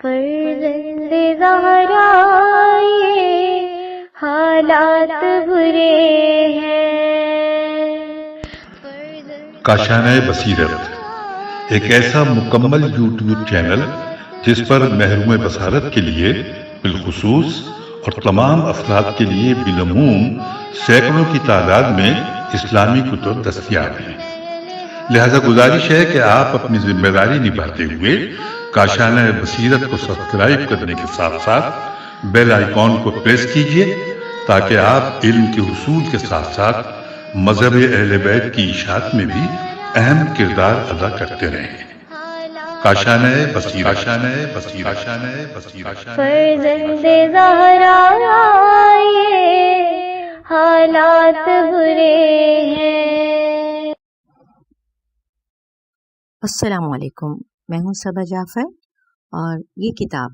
فرزند زہرا یہ حالات برے ہیں۔ کاشانۂ بصیرت ایک ایسا مکمل یوٹیوب چینل جس پر محروم بصارت کے لیے بالخصوص اور تمام افراد کے لیے بالعموم سینکڑوں کی تعداد میں اسلامی کتب دستیاب ہیں۔ لہذا گزارش ہے کہ آپ اپنی ذمہ داری نبھاتے ہوئے کاشانۂ بصیرت کو سبسکرائب کرنے کے ساتھ ساتھ بیل آئیکن کو پریس کیجیے تاکہ آپ علم کے حصول کے ساتھ ساتھ مذہب اہل بیت کی اشاعت میں بھی اہم کردار ادا کرتے رہیں۔ کاشانۂ بصیرت، فرزند زہرا یہ حالات برے ہیں۔ السلام علیکم، میں ہوں صبا جعفر اور یہ کتاب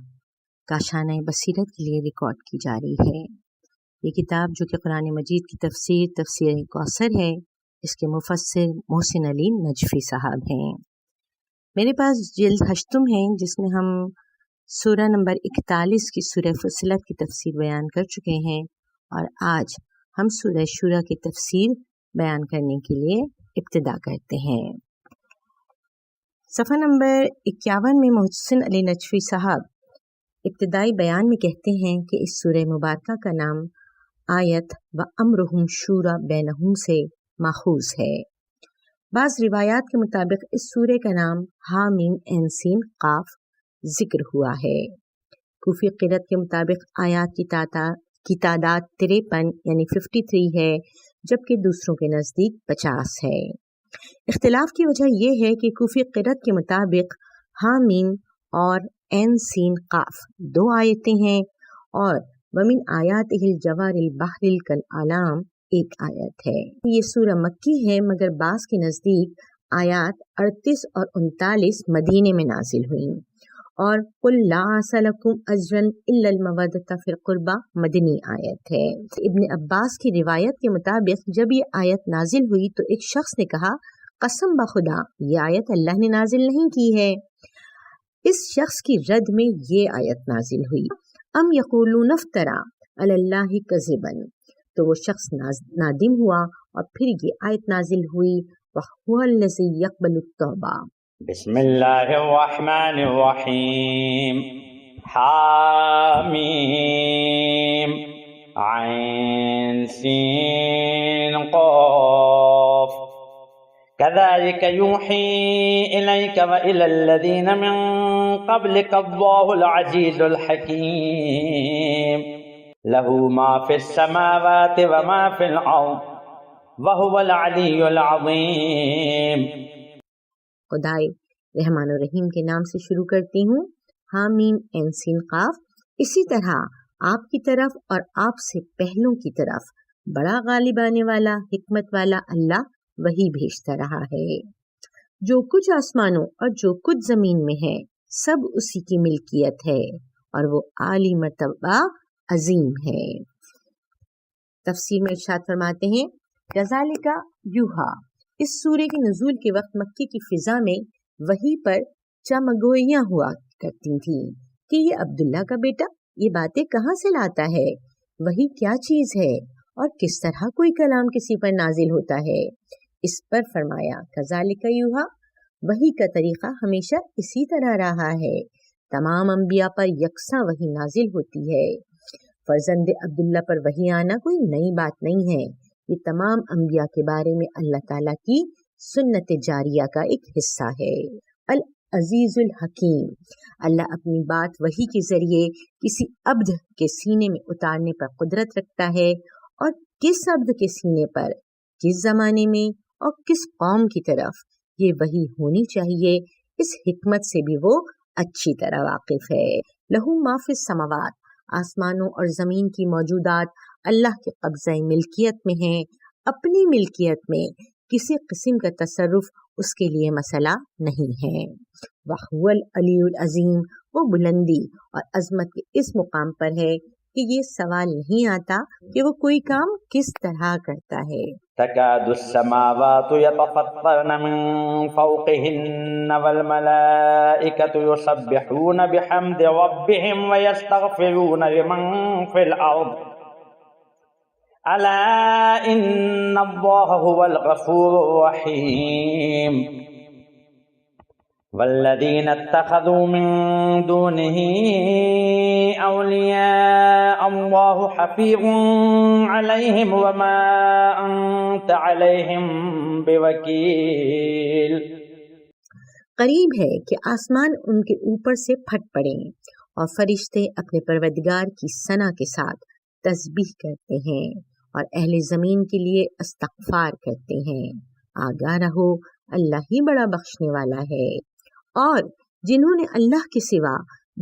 کاشانۂ بصیرت کے لیے ریکارڈ کی جا رہی ہے۔ یہ کتاب جو کہ قرآن مجید کی تفسیر کوثر ہے، اس کے مفسر محسن علی نجفی صاحب ہیں۔ میرے پاس جلد 8 ہے جس میں ہم سورہ نمبر 41 کی سورہ فصلت کی تفسیر بیان کر چکے ہیں، اور آج ہم سورہ شورى کی تفسیر بیان کرنے کے لیے ابتدا کرتے ہیں۔ صفحہ نمبر 51 میں محسن علی نجفی صاحب ابتدائی بیان میں کہتے ہیں کہ اس سورہ مبارکہ کا نام آیت وَأَمْرُهُمْ شُورَى بَيْنَهُمْ سے ماخوذ ہے۔ بعض روایات کے مطابق اس سورہ کا نام حامیم عین سین قاف ذکر ہوا ہے۔ کوفی قرأت کے مطابق آیات کی تعداد 53 یعنی 53 ہے، جبکہ دوسروں کے نزدیک 50 ہے۔ اختلاف کی وجہ یہ ہے کہ کوفی قرأت کے مطابق حامیم اور عین سین قاف 2 آیتیں ہیں، اور ومن آیاتہ الجوار البحر کالأعلام 1 آیت ہے۔ یہ سورہ مکی ہے، مگر بعض کے نزدیک آیات 38 اور 39 مدینے میں نازل ہوئیں، اور قل لا اسألکم اجرا الا المودۃ فی القربى مدنی آیت ہے۔ ابن عباس کی روایت کے مطابق جب یہ آیت نازل ہوئی تو ایک شخص نے کہا قسم بخدا یہ آیت اللہ نے نازل نہیں کی ہے۔ اس شخص کی رد میں یہ آیت نازل ہوئی، ام یقولون افترى علی اللہ کذبا، تو وہ شخص نادم ہوا، اور پھر یہ آیت نازل ہوئی وَهُوَ الَّذِي يَقْبَلُ التَّوْبَةَ۔ بسم اللہ الرحمن الرحیم، حامیم عین سین قاف، كذلك يوحي إليك وإلى الذين من قبلك الله العزيز الحكيم، له ما في السماوات وما في الأرض وهو العلي العظيم۔ خدائے رحمان الرحیم کے نام سے شروع کرتی ہوں، حامیم عین سین قاف۔ اسی طرح آپ کی طرف اور آپ سے پہلوں کی طرف بڑا غالب آنے والا، حکمت والا اللہ وہی بھیجتا رہا ہے۔ جو کچھ آسمانوں اور جو کچھ زمین میں ہے سب اسی کی ملکیت ہے، اور وہ عالی مرتبہ عظیم ہے۔ تفسیر میں ارشاد فرماتے ہیں کذالک یوحا، اس سورہ کے نزول کے وقت مکے کی فضا میں وحی پر چمگوئیاں ہوا کرتی تھیں کہ یہ عبداللہ کا بیٹا یہ باتیں کہاں سے لاتا ہے، وحی کیا چیز ہے، اور کس طرح کوئی کلام کسی پر نازل ہوتا ہے۔ اس پر فرمایا کذالک یوحا، وحی کا طریقہ ہمیشہ اسی طرح رہا ہے، تمام انبیاء پر یکساں وحی نازل ہوتی ہے۔ فرزند عبداللہ پر وحی آنا کوئی نئی بات نہیں ہے، یہ تمام انبیاء کے بارے میں اللہ تعالیٰ کی سنت جاریہ کا ایک حصہ ہے۔ العزیز الحکیم، اللہ اپنی بات وحی کے ذریعے کسی عبد کے سینے میں اتارنے پر قدرت رکھتا ہے، اور کس عبد کے سینے پر، کس زمانے میں اور کس قوم کی طرف یہ وحی ہونی چاہیے، اس حکمت سے بھی وہ اچھی طرح واقف ہے۔ لہو ما فی السماوات، آسمانوں اور زمین کی موجودات اللہ کے قبضہ ملکیت میں ہیں، اپنی ملکیت میں کسی قسم کا تصرف اس کے لیے مسئلہ نہیں ہے۔ وَهُوَ الْعَلِيُّ الْعَظِيمُ، وہ بلندی اور عظمت کے اس مقام پر ہے کہ یہ سوال نہیں آتا کہ وہ کوئی کام کس طرح کرتا ہے۔ تكاد السماوات يتفطرن من فوقهن والملائكة يسبحون بحمد ربهم ويستغفرون لمن في الأرض ألا إن الله هو الغفور الرحيم والذين اتخذوا من دونه أولياء الله حفيظ عليهم وما أنت عليهم بوكيل۔ قریب ہے کہ آسمان ان کے اوپر سے پھٹ پڑیں اور فرشتے اپنے پروردگار کی ثنا کے ساتھ تسبیح کرتے ہیں اور اہل زمین کے لیے استغفار کرتے ہیں۔ آگاہ رہو، اللہ ہی بڑا بخشنے والا ہے۔ اور جنہوں نے اللہ کے سوا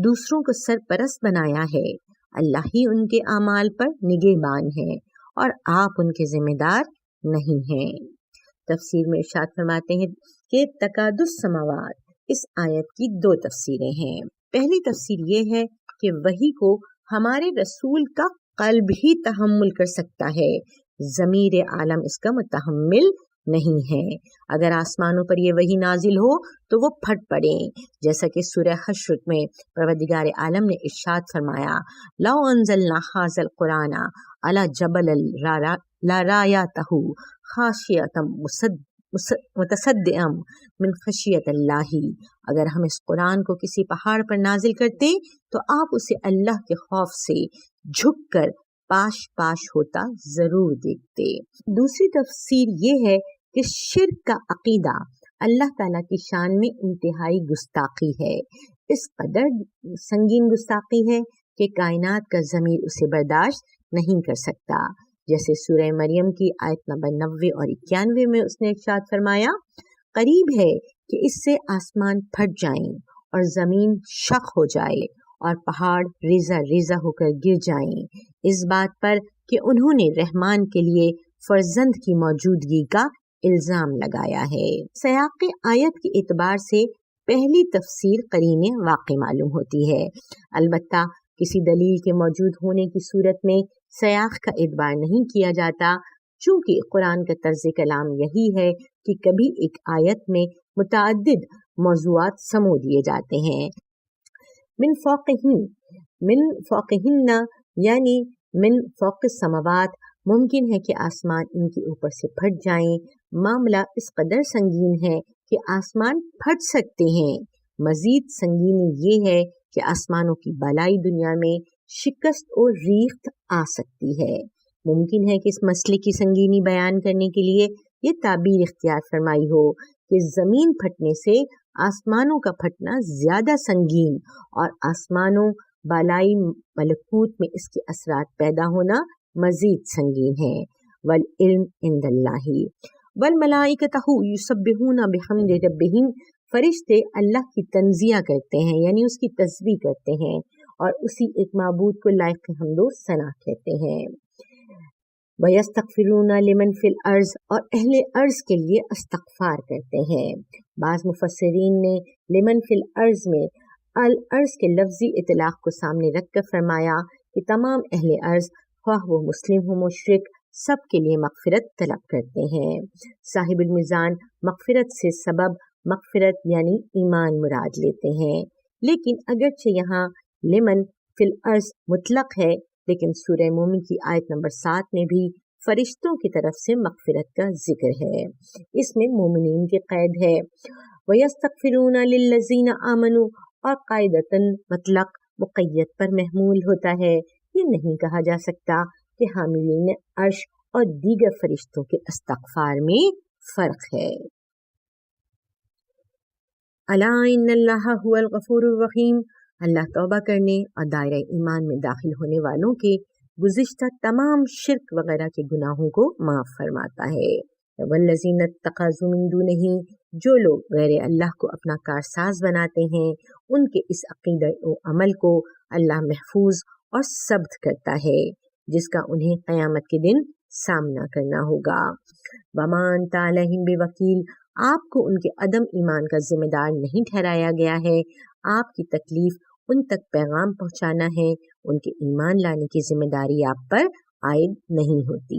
دوسروں کو سرپرست بنایا ہے، اللہ ہی ان کے اعمال پر نگہبان ہے اور آپ ان کے ذمہ دار نہیں ہیں۔ تفسیر میں ارشاد فرماتے ہیں کہ تکاد السماوات، اس آیت کی دو تفسیریں ہیں۔ پہلی تفسیر یہ ہے کہ وحی کو ہمارے رسول کا قلب ہی تحمل کر سکتا ہے، ضمیر عالم اس کا متحمل نہیں ہے۔ اگر آسمانوں پر یہ وحی نازل ہو تو وہ پھٹ پڑیں، جیسا کہ سورہ حشر میں پروردگار عالم نے ارشاد فرمایا، لو انزلنا ھذا القرآن علی جبل لرأیتہ خاشعۃ متصدعا من خشیۃ اللہ۔ اگر ہم اس قرآن کو کسی پہاڑ پر نازل کرتے تو آپ اسے اللہ کے خوف سے جھک کر پاش پاش ہوتا ضرور دیکھتے۔ دوسری تفسیر یہ ہے کہ شرک کا عقیدہ اللہ تعالیٰ کی شان میں انتہائی گستاخی ہے، اس قدر سنگین گستاخی ہے کہ کائنات کا ضمیر اسے برداشت نہیں کر سکتا، جیسے سورہ مریم کی آیت نمبر 90 اور 91 میں اس نے ارشاد فرمایا، قریب ہے کہ اس سے آسمان پھٹ جائیں اور زمین شق ہو جائے اور پہاڑ ریزہ ریزہ ہو کر گر جائیں، اس بات پر کہ انہوں نے رحمان کے لیے فرزند کی موجودگی کا الزام لگایا ہے۔ سیاق آیت کے اعتبار سے پہلی تفسیر قرین واقع معلوم ہوتی ہے، البتہ کسی دلیل کے موجود ہونے کی صورت میں سیاق کا اعتبار نہیں کیا جاتا، چونکہ قرآن کا طرز کلام یہی ہے کہ کبھی ایک آیت میں متعدد موضوعات سمو دیے جاتے ہیں۔ من فوقہن یعنی من فوق السماوات، ممکن ہے کہ آسمان ان کے اوپر سے پھٹ جائیں، معاملہ اس قدر سنگین ہے کہ آسمان پھٹ سکتے ہیں۔ مزید سنگینی یہ ہے کہ آسمانوں کی بالائی دنیا میں شکست اور ریخت آ سکتی ہے۔ ممکن ہے کہ اس مسئلے کی سنگینی بیان کرنے کے لیے یہ تعبیر اختیار فرمائی ہو کہ زمین پھٹنے سے آسمانوں کا پھٹنا زیادہ سنگین اور آسمانوں بالائی ملکوت میں اس کے اثرات پیدا ہونا مزید سنگین ہے۔ والعلم عند اللہ والملائکۃ یسبحون بحمد ربہم، فرشتے اللہ کی تنزیہ کرتے ہیں یعنی اس کی تسبیح کرتے ہیں اور اسی ایک معبود کو لائق حمد و ثنا کہتے ہیں۔ وَيَسْتَغْفِرُونَ لِمَنْ فِي الْأَرْضِ، اور اہل ارض کے لیے استغفار کرتے ہیں۔ بعض مفسرین نے لمن فی الارض میں الارض کے لفظی اطلاق کو سامنے رکھ کر فرمایا کہ تمام اہل ارض، خواہ وہ مسلم ہو مشرک، سب کے لیے مغفرت طلب کرتے ہیں۔ صاحب المیزان مغفرت سے سبب مغفرت یعنی ایمان مراد لیتے ہیں، لیکن اگرچہ یہاں لمن فی الارض مطلق ہے، لیکن سورہ مومن کی آیت نمبر 7 میں بھی فرشتوں کی طرف سے مغفرت کا ذکر ہے، اس میں مومنین کی قید ہے۔ وَيَسْتَغْفِرُونَ لِلَّذِينَ آمَنُوا، اور قاعدتاً مطلق مقید پر محمول ہوتا ہے، یہ نہیں کہا جا سکتا کہ حاملین عرش اور دیگر فرشتوں کے استغفار میں فرق ہے۔ الا ان اللہ هو الغفور الرحیم، اللہ توبہ کرنے اور دائرہ ایمان میں داخل ہونے والوں کے گزشتہ تمام شرک وغیرہ کے گناہوں کو معاف فرماتا ہے۔ والذین اتخذوا من دونہ، جو لوگ غیر اللہ کو اپنا کارساز بناتے ہیں، ان کے اس عقیدہ و عمل کو اللہ محفوظ اور ثبت کرتا ہے، جس کا انہیں قیامت کے دن سامنا کرنا ہوگا۔ وما انت علیہم بوکیل، آپ کو ان کے عدم ایمان کا ذمہ دار نہیں ٹھہرایا گیا ہے، آپ کی تکلیف ان تک پیغام پہنچانا ہے، ان کے ایمان لانے کی ذمہ داری آپ پر عائد نہیں ہوتی۔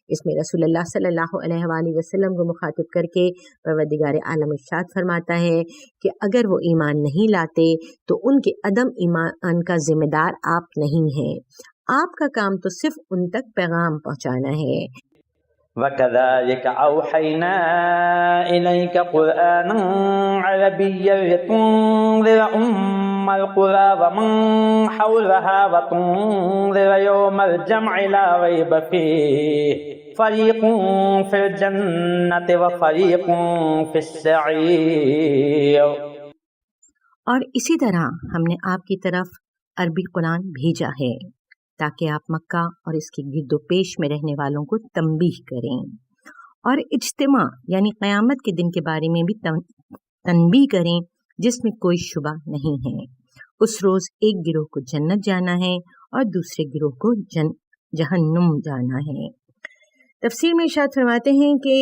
اس میں رسول اللہ صلی اللہ علیہ وآلہ وسلم کو مخاطب کر کے پروردگار عالم ارشاد فرماتا ہے کہ اگر وہ ایمان نہیں لاتے تو ان کے عدم ایمان کا ذمہ دار آپ نہیں ہیں، آپ کا کام تو صرف ان تک پیغام پہنچانا ہے۔ وَكَذَلِكَ أَوْحَيْنَا إِلَيْكَ قُرْآنًا عَرَبِيًّا لِتُنذِرَ أُمَّ الْقُرَىٰ وَمَنْ حَوْلَهَا وَتُنذِرَ يَوْمَ الْجَمْعِ لَا رَيْبَ فِيهِ فَرِيقٌ فِي الْجَنَّةِ وَفَرِيقٌ فِي السَّعِيرِ۔ اور اسی طرح ہم نے آپ کی طرف عربی قرآن بھیجا ہے تاکہ آپ مکہ اور اس کے گرد و پیش میں رہنے والوں کو تنبیہ کریں، اور اجتماع یعنی قیامت کے دن کے بارے میں بھی تنبیہ کریں جس میں کوئی شبہ نہیں ہے۔ اس روز ایک گروہ کو جنت جانا ہے اور دوسرے گروہ کو جہنم جانا ہے۔ تفسیر میں ارشاد فرماتے ہیں کہ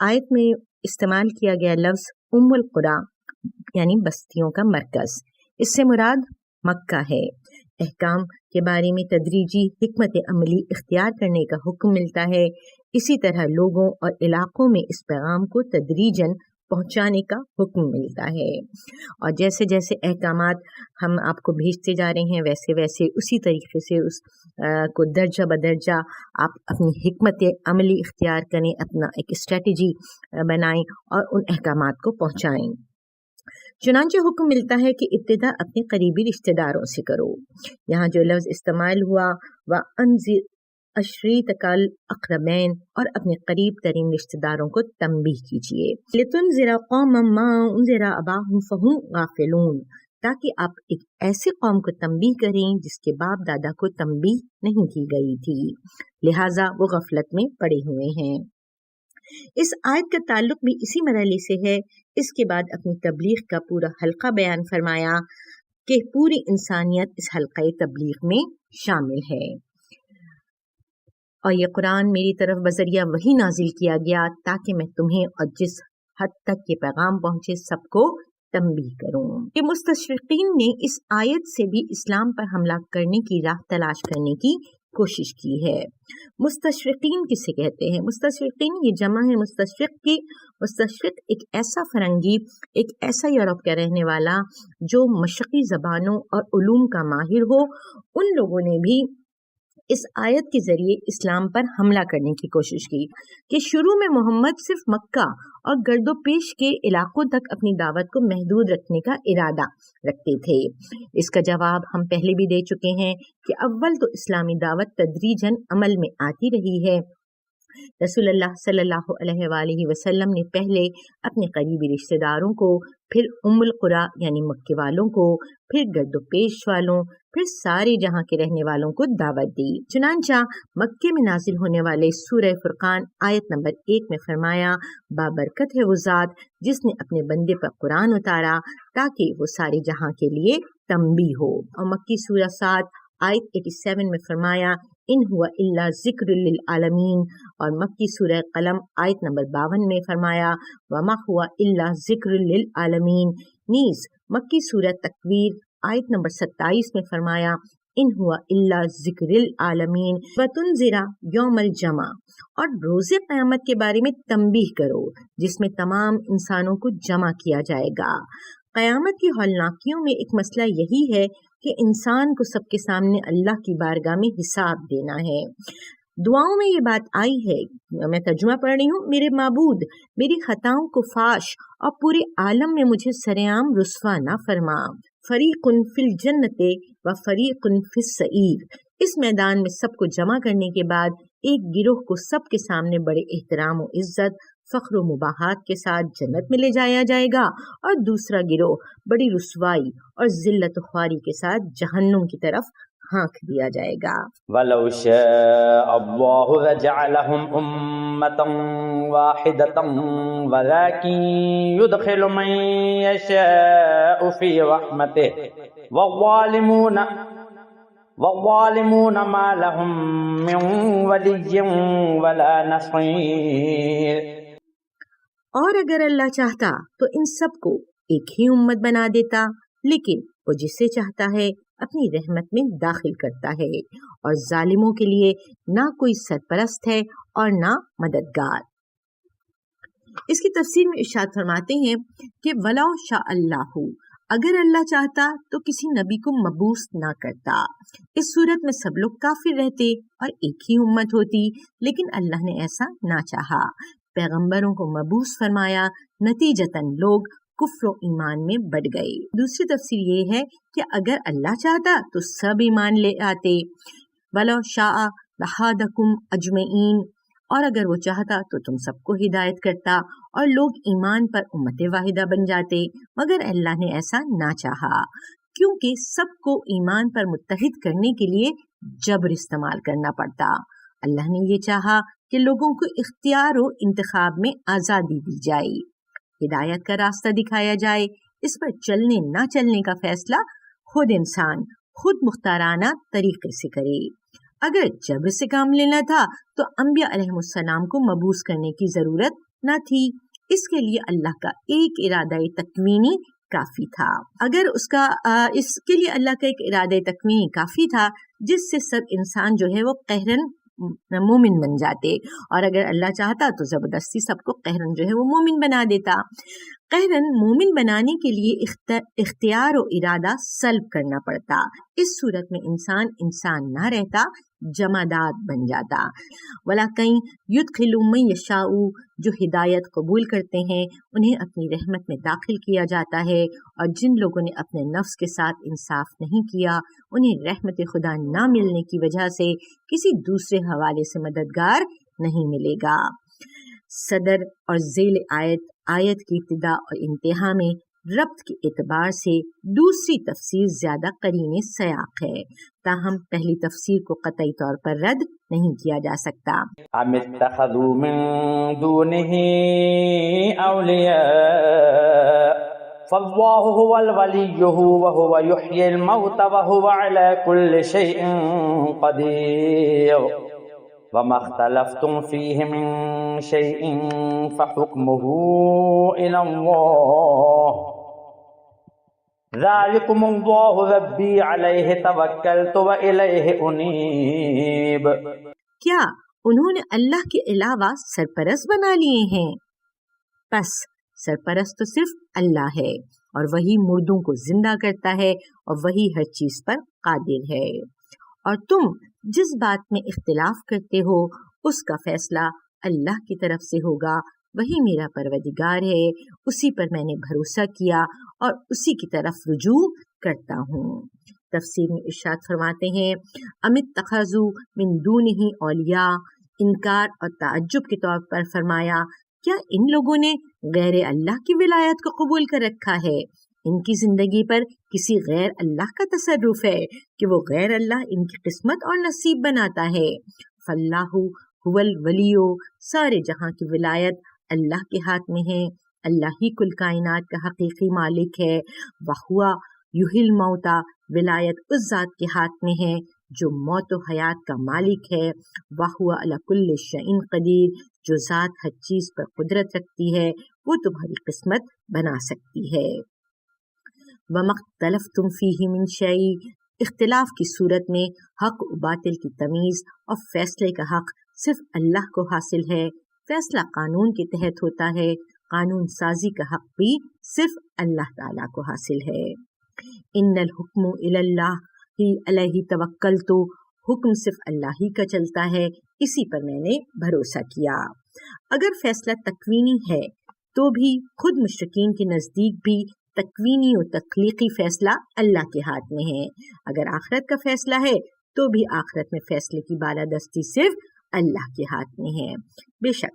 آیت میں استعمال کیا گیا لفظ ام القریٰ یعنی بستیوں کا مرکز، اس سے مراد مکہ ہے۔ احکام کے بارے میں تدریجی حکمت عملی اختیار کرنے کا حکم ملتا ہے، اسی طرح لوگوں اور علاقوں میں اس پیغام کو تدریجاً پہنچانے کا حکم ملتا ہے، اور جیسے جیسے احکامات ہم آپ کو بھیجتے جا رہے ہیں ویسے ویسے اسی طریقے سے اس کو درجہ بدرجہ آپ اپنی حکمت عملی اختیار کریں، اپنا ایک اسٹریٹجی بنائیں اور ان احکامات کو پہنچائیں۔ چنانچہ حکم ملتا ہے کہ ابتدا اپنے قریبی رشتہ داروں سے کرو۔ یہاں جو لفظ استعمال ہوا وَأَنذِرْ عَشِيرَتَكَ الْأَقْرَبِينَ، اور اپنے قریب ترین رشتہ داروں کو تنبیہ کیجیے۔ لِتُنذِرَ قَوْمًا مَا أُنذِرَ آبَاؤُهُمْ فَهُمْ غَافِلُونَ، تاکہ آپ ایک ایسے قوم کو تنبیہ کریں جس کے باپ دادا کو تنبیہ نہیں کی گئی تھی، لہٰذا وہ غفلت میں پڑے ہوئے ہیں۔ اس آیت کا تعلق بھی اسی مرحلے سے ہے۔ اس کے بعد اپنی تبلیغ کا پورا حلقہ بیان فرمایا کہ پوری انسانیت اس حلقہ تبلیغ میں شامل ہے، اور یہ قرآن میری طرف بذریعہ وحی نازل کیا گیا تاکہ میں تمہیں اور جس حد تک یہ پیغام پہنچے سب کو تنبیہ کروں۔ کہ مستشرقین نے اس آیت سے بھی اسلام پر حملہ کرنے کی راہ تلاش کرنے کی کوشش کی ہے۔ مستشرقین کسے کہتے ہیں؟ مستشرقین یہ جمع ہے مستشرق کی۔ مستشرق ایک ایسا فرنگی، ایک ایسا یورپ کا رہنے والا جو مشرقی زبانوں اور علوم کا ماہر ہو۔ ان لوگوں نے بھی اس آیت کے ذریعے اسلام پر حملہ کرنے کی کوشش کی کہ شروع میں محمد صرف مکہ اور گرد و پیش کے علاقوں تک اپنی دعوت کو محدود رکھنے کا ارادہ رکھتے تھے۔ اس کا جواب ہم پہلے بھی دے چکے ہیں کہ اول تو اسلامی دعوت تدریجاً عمل میں آتی رہی ہے۔ رسول اللہ صلی اللہ علیہ وآلہ وسلم نے پہلے اپنے قریبی رشتہ داروں کو، پھر ام القریٰ یعنی مکے والوں کو، پھر گرد و پیش والوں، پھر سارے جہاں کے رہنے والوں کو دعوت دی۔ چنانچہ مکے میں نازل ہونے والے سورہ فرقان آیت نمبر 1 میں فرمایا، بابرکت ہے وہ ذات جس نے اپنے بندے پر قرآن اتارا تاکہ وہ سارے جہاں کے لیے تنبیہ ہو۔ اور مکی سورہ 7 آیت 87 میں فرمایا، ان ہوا الا ذکر للعالمین، اور مکی سورہ قلم آیت نمبر 52 میں فرمایا، وما ہوا الا ذکر للعالمین۔ نیز مکی سورہ تکویر آیت نمبر 27 میں فرمایا، ان ہوا الا ذکر للعالمین وتنذر یوم الجمع، اور روز قیامت کے بارے میں تنبیہ کرو جس میں تمام انسانوں کو جمع کیا جائے گا۔ قیامت کی ہولناکیوں میں ایک مسئلہ یہی ہے کہ انسان کو سب کے سامنے اللہ کی بارگاہ میں حساب دینا ہے۔ دعاؤں میں یہ بات آئی ہے، میں ترجمہ پڑھ رہی ہوں، میرے معبود میری خطاؤں کو فاش اور پورے عالم میں مجھے سرعام رسوا نہ فرما۔ فریق فی الجنت و فریق فی السعیر، اس میدان میں سب کو جمع کرنے کے بعد ایک گروہ کو سب کے سامنے بڑے احترام و عزت، فخر و مباحات کے ساتھ جنت میں لے جایا جائے گا، اور دوسرا گروہ بڑی رسوائی اور ذلت و خواری کے ساتھ جہنم کی طرف ہانک دیا جائے گا۔ وَلَوْ شَاءَ اللَّهُ لَجَعَلَهُمْ أُمَّةً وَاحِدَةً وَلَكِنْ يُدْخِلُ مَن يَشَاءُ فِي رَحْمَتِهِ وَالظَّالِمُونَ مَا لَهُم مِّن وَلِيٍّ وَلَا نَصِيرٍ۔ اور اگر اللہ چاہتا تو ان سب کو ایک ہی امت بنا دیتا، لیکن وہ جسے چاہتا ہے اپنی رحمت میں داخل کرتا ہے، اور ظالموں کے لیے نہ کوئی سرپرست ہے اور نہ مددگار۔ اس کی تفسیر میں ارشاد فرماتے ہیں کہ وَلَوْ شَاءَ اللَّهُ، اگر اللہ چاہتا تو کسی نبی کو مبعوث نہ کرتا۔ اس صورت میں سب لوگ کافر رہتے اور ایک ہی امت ہوتی، لیکن اللہ نے ایسا نہ چاہا، پیغمبروں کو مبعوث فرمایا، نتیجتاً لوگ کفر و ایمان میں بڑھ گئے۔ دوسری تفسیر یہ ہے کہ اگر اللہ چاہتا تو سب ایمان لے آتے، وَلَوْ شَاءَ لَهَدَاكُمْ أَجْمَعِينَ، اور اگر وہ چاہتا تو تم سب کو ہدایت کرتا اور لوگ ایمان پر امت واحدہ بن جاتے، مگر اللہ نے ایسا نہ چاہا، کیونکہ سب کو ایمان پر متحد کرنے کے لیے جبر استعمال کرنا پڑتا۔ اللہ نے یہ چاہا کہ لوگوں کو اختیار و انتخاب میں آزادی دی جائے، ہدایت کا راستہ دکھایا جائے، اس پر چلنے نہ چلنے کا فیصلہ خود انسان خود مختارانہ طریقے سے کرے۔ اگر جبر سے کام لینا تھا تو انبیاء علیہ السلام کو مبعوث کرنے کی ضرورت نہ تھی، اس کے لیے اللہ کا ایک ارادہ تکوینی کافی تھا۔ اگر اس کے لیے اللہ کا ایک ارادہ تکوینی کافی تھا جس سے سب انسان جو ہے وہ قہرن مومن بن جاتے، اور اگر اللہ چاہتا تو زبردستی سب کو قہرن جو ہے وہ مومن بنا دیتا۔ قہرن مومن بنانے کے لیے اختیار و ارادہ سلب کرنا پڑتا، اس صورت میں انسان نہ رہتا، جمادات بن جاتا۔ وَلَكِنْ يُدْخِلُ مَن يَشَاءُ، جو ہدایت قبول کرتے ہیں انہیں اپنی رحمت میں داخل کیا جاتا ہے، اور جن لوگوں نے اپنے نفس کے ساتھ انصاف نہیں کیا انہیں رحمت خدا نہ ملنے کی وجہ سے کسی دوسرے حوالے سے مددگار نہیں ملے گا۔ صدر اور ذیل آیت کی ابتدا اور انتہا میں ربط کے اعتبار سے دوسری تفسیر زیادہ قرین سیاق ہے، تاہم پہلی تفسیر کو قطعی طور پر رد نہیں کیا جا سکتا۔ ام اتخذوا من دونه اولیاء فاللہ هو الولیہ وهو یحیی الموت وهو على كل شیء قدیر وما اختلفتم فیہ من شیء فحکمہ الی اللہ ذالکم اللہ ربی علیہ توکلت والیہ انیب۔ کیا انہوں نے اللہ کے علاوہ سرپرست بنا لیے ہیں؟ پس سرپرست تو صرف اللہ ہے، اور وہی مردوں کو زندہ کرتا ہے، اور وہی ہر چیز پر قادر ہے۔ اور تم جس بات میں اختلاف کرتے ہو اس کا فیصلہ اللہ کی طرف سے ہوگا، وہی میرا پروردگار ہے، اسی پر میں نے بھروسہ کیا اور اسی کی طرف رجوع کرتا ہوں۔ تفسیر میں ارشاد فرماتے ہیں ام اتخذوا من دونہ اولیاء، انکار اور تعجب کے طور پر فرمایا کیا ان لوگوں نے غیر اللہ کی ولایت کو قبول کر رکھا ہے؟ ان کی زندگی پر کسی غیر اللہ کا تصرف ہے کہ وہ غیر اللہ ان کی قسمت اور نصیب بناتا ہے۔ فاللہ هو الولی، سارے جہاں کی ولایت اللہ کے ہاتھ میں ہے، اللہ ہی کل کائنات کا حقیقی مالک ہے۔ وہوا یحیی الموتى، ولایت اس ذات کے ہاتھ میں ہے جو موت و حیات کا مالک ہے۔ وہوا علی کل شیء قدیر، جو ذات ہر چیز پر قدرت رکھتی ہے وہ تمہاری قسمت بنا سکتی ہے۔ وما اختلفتم فیہ من شیء، اختلاف کی صورت میں حق و باطل کی تمیز اور فیصلے کا حق صرف اللہ کو حاصل ہے۔ فیصلہ قانون کے تحت ہوتا ہے، قانون سازی کا حق بھی صرف اللہ تعالیٰ کو حاصل ہے۔ ان الحکم الی اللہ علیہ توکلت، حکم صرف اللہ ہی کا چلتا ہے، اسی پر میں نے بھروسہ کیا۔ اگر فیصلہ تکوینی ہے تو بھی خود مشرکین کے نزدیک بھی تکوینی و تخلیقی فیصلہ اللہ کے ہاتھ میں ہے۔ اگر آخرت کا فیصلہ ہے تو بھی آخرت میں فیصلے کی بالادستی صرف اللہ کے ہاتھ میں ہے۔ بے شک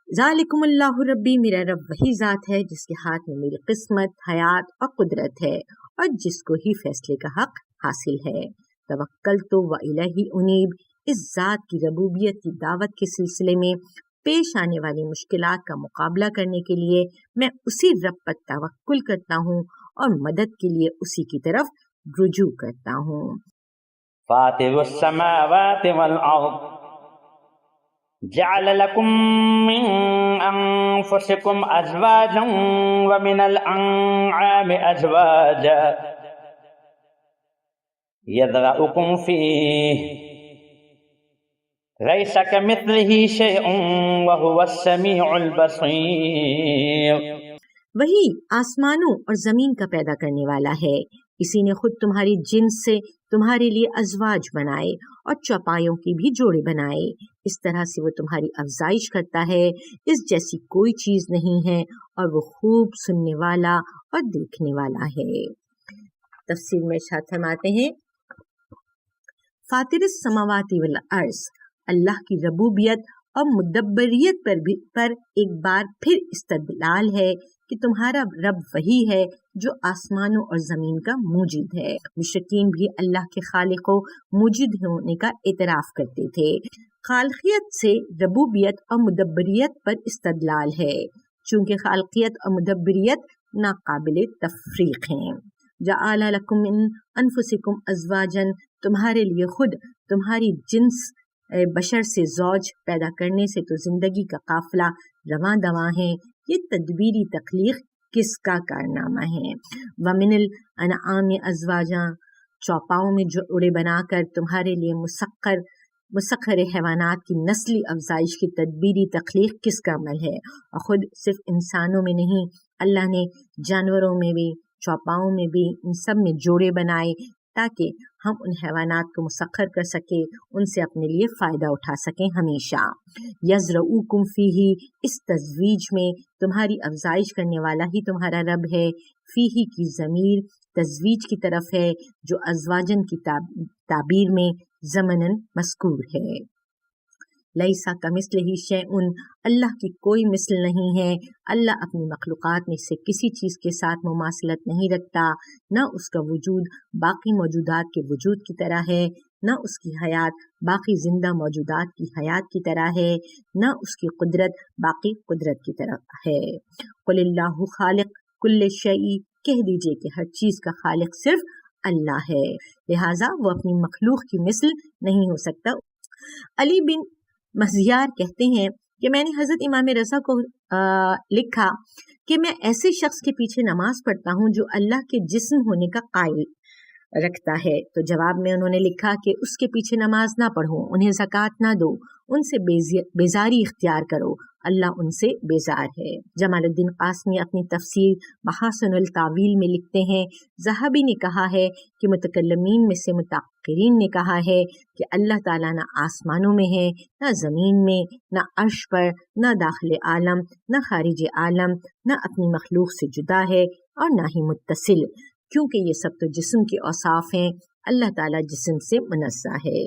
ذالکم اللہ ربی، میرا رب وہی ذات ہے جس کے ہاتھ میں میری قسمت، حیات اور قدرت ہے، اور جس کو ہی فیصلے کا حق حاصل ہے۔ توکلت و الیہ انیب، اس ذات کی ربوبیت کی دعوت کے سلسلے میں پیش آنے والی مشکلات کا مقابلہ کرنے کے لیے میں اسی رب پر توکل کرتا ہوں اور مدد کے لیے اسی کی طرف رجوع کرتا ہوں۔ فاطر السماوات والارض جعل لكم من انفسكم ازواجا ومن الانعام ازواجا يذرأكم فيه ليس كمثله شيء وهو السميع البصير. وہی آسمانوں اور زمین کا پیدا کرنے والا ہے، اسی نے خود تمہاری جنس سے تمہارے لیے ازواج بنائے اور چوپایوں کی بھی جوڑے بنائے، اس طرح سے وہ تمہاری افزائش کرتا ہے، اس جیسی کوئی چیز نہیں ہے، اور وہ خوب سننے والا اور دیکھنے والا ہے۔ تفسیر میں ارشاد فرماتے ہیں، فاطر السماوات والارض، اللہ کی ربوبیت اور مدبریت پر ایک بار پھر استدلال ہے کہ تمہارا رب وہی ہے جو آسمانوں اور زمین کا موجد ہے۔ مشرکین بھی اللہ کے خالق و موجد ہونے کا اعتراف کرتے تھے۔ خالقیت سے ربوبیت اور مدبریت پر استدلال ہے، چونکہ خالقیت اور مدبریت ناقابل تفریق ہیں۔ جعل لکم من انفسکم ازواجا، تمہارے لیے خود تمہاری جنس بشر سے زوج پیدا کرنے سے تو زندگی کا قافلہ رواں دواں ہے۔ یہ تدبیری تخلیق کس کا کارنامہ ہے؟ وَمِنَ الْأَنْعَامِ أَزْوَاجًا، چوپاؤں میں جوڑے بنا کر تمہارے لیے مسخر حیوانات کی نسلی افزائش کی تدبیری تخلیق کس کا عمل ہے؟ اور خود صرف انسانوں میں نہیں، اللہ نے جانوروں میں بھی، چوپاؤں میں بھی، ان سب میں جوڑے بنائے تاکہ ہم ان حیوانات کو مسخر کر سکیں، ان سے اپنے لیے فائدہ اٹھا سکیں ہمیشہ۔ یزرعوکم فیہ، اس تزویج میں تمہاری افزائش کرنے والا ہی تمہارا رب ہے۔ فیہ کی ضمیر تزویج کی طرف ہے، جو ازواجن کی تعبیر میں ضمناً مذکور ہے۔ لیسا کمثلہ شیء، اللہ کی کوئی مثل نہیں ہے، اللہ اپنی مخلوقات میں سے کسی چیز کے ساتھ مماثلت نہیں رکھتا، نہ اس کا وجود باقی موجودات کے وجود کی طرح ہے، نہ اس کی حیات باقی زندہ موجودات کی حیات کی طرح ہے، نہ اس کی قدرت باقی قدرت کی طرح ہے۔ قل اللہ خالق کل شیء، کہہ دیجئے کہ ہر چیز کا خالق صرف اللہ ہے، لہٰذا وہ اپنی مخلوق کی مثل نہیں ہو سکتا۔ علی بن مزیار کہتے ہیں کہ میں نے حضرت امام رضا کو لکھا کہ میں ایسے شخص کے پیچھے نماز پڑھتا ہوں جو اللہ کے جسم ہونے کا قائل رکھتا ہے، تو جواب میں انہوں نے لکھا کہ اس کے پیچھے نماز نہ پڑھو، انہیں زکوٰۃ نہ دو، ان سے بیزاری اختیار کرو، اللہ ان سے بیزار ہے۔ جمال الدین قاسمی اپنی تفسیر محاسن التاویل میں لکھتے ہیں، ذہبی نے کہا ہے کہ متکلمین میں سے متأخرین نے کہا ہے کہ اللہ تعالیٰ نہ آسمانوں میں ہے، نہ زمین میں، نہ عرش پر، نہ داخل عالم، نہ خارج عالم، نہ اپنی مخلوق سے جدا ہے اور نہ ہی متصل، کیونکہ یہ سب تو جسم کے اوصاف ہیں، اللہ تعالیٰ جسم سے منزہ ہے۔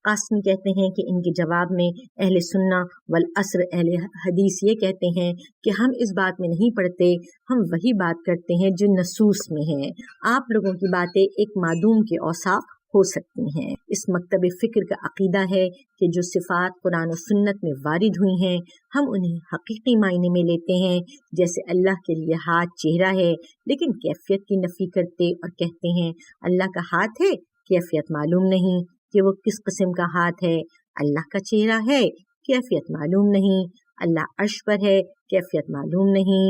قاسمی کہتے ہیں کہ ان کے جواب میں اہل سنہ والعصر اہل حدیث یہ کہتے ہیں کہ ہم اس بات میں نہیں پڑھتے، ہم وہی بات کرتے ہیں جو نصوص میں ہے۔ آپ لوگوں کی باتیں ایک معدوم کے اوصاف ہو سکتی ہیں۔ اس مکتب فکر کا عقیدہ ہے کہ جو صفات قرآن و سنت میں وارد ہوئی ہیں ہم انہیں حقیقی معنی میں لیتے ہیں، جیسے اللہ کے لیے ہاتھ چہرہ ہے، لیکن کیفیت کی نفی کرتے اور کہتے ہیں اللہ کا ہاتھ ہے، کیفیت معلوم نہیں کہ وہ کس قسم کا ہاتھ ہے، اللہ کا چہرہ ہے، کیفیت معلوم نہیں، اللہ عرش پر ہے، کیفیت معلوم نہیں۔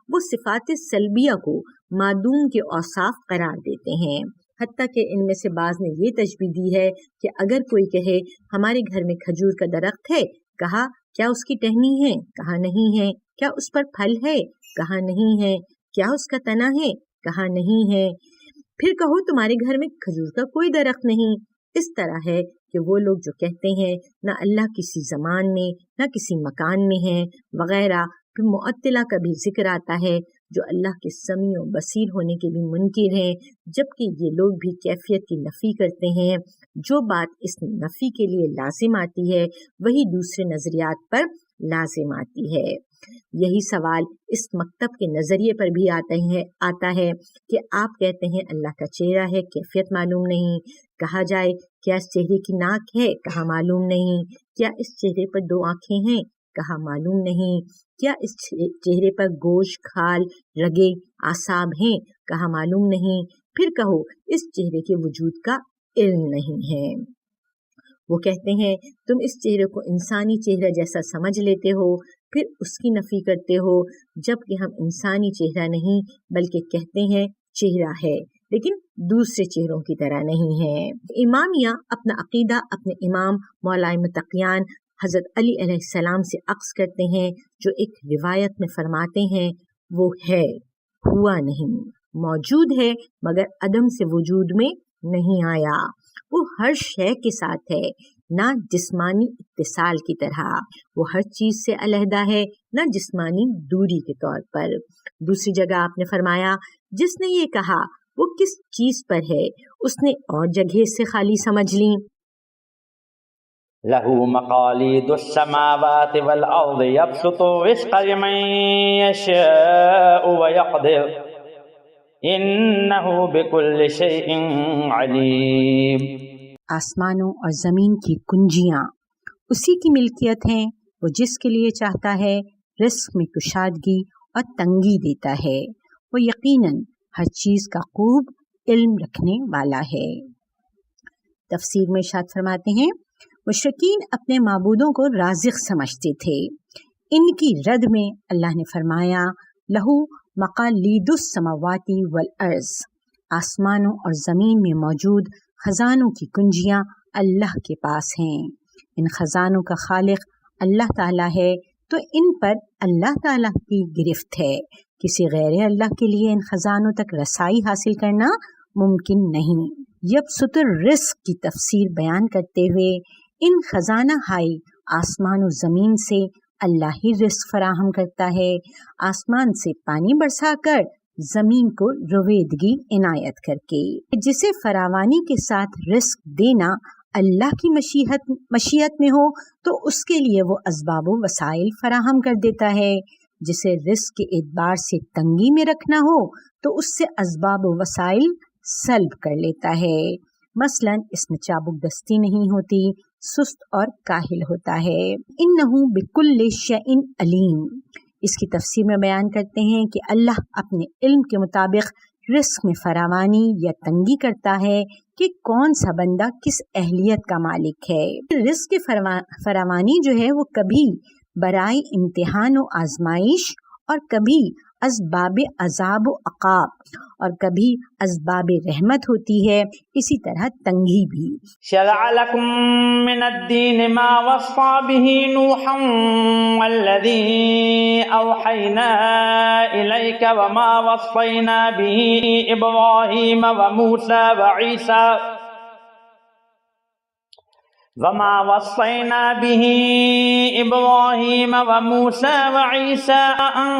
وہ صفات سلبیہ کو معدوم کے اوصاف قرار دیتے ہیں، حتیٰ کہ ان میں سے بعض نے یہ تشبیہ دی ہے کہ اگر کوئی کہے ہمارے گھر میں کھجور کا درخت ہے، کہا کیا اس کی ٹہنی ہے؟ کہا نہیں ہے۔ کیا اس پر پھل ہے؟ کہا نہیں ہے۔ کیا اس کا تنا ہے؟ کہا نہیں ہے۔ پھر کہو تمہارے گھر میں کھجور کا کوئی درخت نہیں۔ اس طرح ہے کہ وہ لوگ جو کہتے ہیں نہ اللہ کسی زمان میں نہ کسی مکان میں ہے وغیرہ۔ پھر معطلہ کا بھی ذکر آتا ہے جو اللہ کے سمیع و بصیر ہونے کے بھی منکر ہیں، جبکہ یہ لوگ بھی کیفیت کی نفی کرتے ہیں۔ جو بات اس نفی کے لیے لازم آتی ہے وہی دوسرے نظریات پر لازم آتی ہے۔ یہی سوال اس مکتب کے نظریے پر بھی آتا ہے کہ آپ کہتے ہیں اللہ کا چہرہ ہے، کیفیت معلوم نہیں۔ کہا جائے کیا اس چہرے کی ناک ہے؟ کہا معلوم نہیں۔ کیا اس چہرے پر 2 آنکھیں ہیں؟ کہا معلوم نہیں۔ کیا اس چہرے پر گوشت، کھال، رگیں، اعصاب ہیں؟ کہا معلوم نہیں۔ پھر کہو اس چہرے کے وجود کا علم نہیں ہے۔ وہ کہتے ہیں تم اس چہرے کو انسانی چہرہ جیسا سمجھ لیتے ہو، پھر اس کی نفی کرتے ہو، جبکہ ہم انسانی چہرہ نہیں بلکہ کہتے ہیں چہرہ ہے، لیکن دوسرے چہروں کی طرح نہیں ہے۔ امامیہ اپنا عقیدہ اپنے امام مولا متقیان حضرت علی علیہ السلام سے اخذ کرتے ہیں، جو ایک روایت میں فرماتے ہیں وہ ہے، ہوا نہیں، موجود ہے مگر عدم سے وجود میں نہیں آیا، وہ ہر شے کے ساتھ ہے، نہ جسمانی اتصال کی طرح، وہ ہر چیز سے علیحدہ ہے، نہ جسمانی دوری کے طور پر۔ دوسری جگہ آپ نے فرمایا، جس نے یہ کہا وہ کس چیز پر ہے، اس نے اور جگہ سے خالی سمجھ لی۔ له مقاليد السماوات والأرض يبسط الرزق لمن يشاء ويقدر إنه بكل شيء عليم۔ آسمانوں اور زمین کی کنجیاں اسی کی ملکیت ہیں، وہ جس کے لیے چاہتا ہے رزق میں کشادگی اور تنگی دیتا ہے، وہ یقیناً ہر چیز کا خوب علم رکھنے والا ہے۔ تفسیر میں ارشاد فرماتے ہیں، مشرکین اپنے معبودوں کو رازق سمجھتے تھے، ان کی رد میں اللہ نے فرمایا، لہو مقالید السماوات والارض، آسمانوں اور زمین میں موجود خزانوں کی کنجیاں اللہ کے پاس ہیں، ان خزانوں کا خالق اللہ تعالیٰ ہے، تو ان پر اللہ تعالیٰ کی گرفت ہے، کسی غیر اللہ کے لیے ان خزانوں تک رسائی حاصل کرنا ممکن نہیں۔ یبسط الرزق کی تفسیر بیان کرتے ہوئے، ان خزانہ ہائی آسمان و زمین سے اللہ ہی رزق فراہم کرتا ہے، آسمان سے پانی برسا کر، زمین کو رویدگی عنایت کر کے، جسے فراوانی کے ساتھ رزق دینا اللہ کی مشیت میں ہو تو اس کے لیے وہ اسباب و وسائل فراہم کر دیتا ہے، جسے رزق کے اعتبار سے تنگی میں رکھنا ہو تو اس سے اسباب و وسائل سلب کر لیتا ہے، مثلا اس میں چابک دستی نہیں ہوتی، سست اور کاہل ہوتا ہے۔ انہو بکل شیء علیم، اس کی تفسیر میں بیان کرتے ہیں کہ اللہ اپنے علم کے مطابق رزق میں فراوانی یا تنگی کرتا ہے کہ کون سا بندہ کس اہلیت کا مالک ہے۔ رزق کی فراوانی جو ہے وہ کبھی برائے امتحان و آزمائش، اور کبھی اسباب عذاب و عقاب، اور کبھی اسباب رحمت ہوتی ہے، اسی طرح تنگی بھی۔ شرع لكم من الدين ما وصى به نوحا والذي أوحينا إليك وما وصينا به إبراهيم وموسى وعيسى أن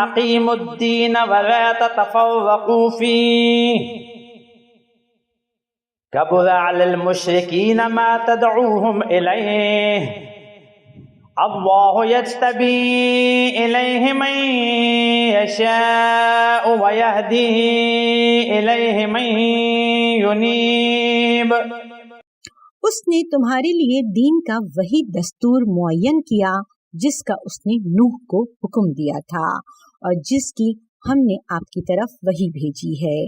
أقيموا الدين ولا تتفرقوا فيه كبر على المشركين ما تدعوهم إليه الله يجتبي إليه من يشاء ويهدي إليه من ينيب۔ اس نے تمہارے لیے دین کا وہی دستور معین کیا جس کا اس نے نوح کو حکم دیا تھا، اور جس کی ہم نے آپ کی طرف وہی بھیجی ہے،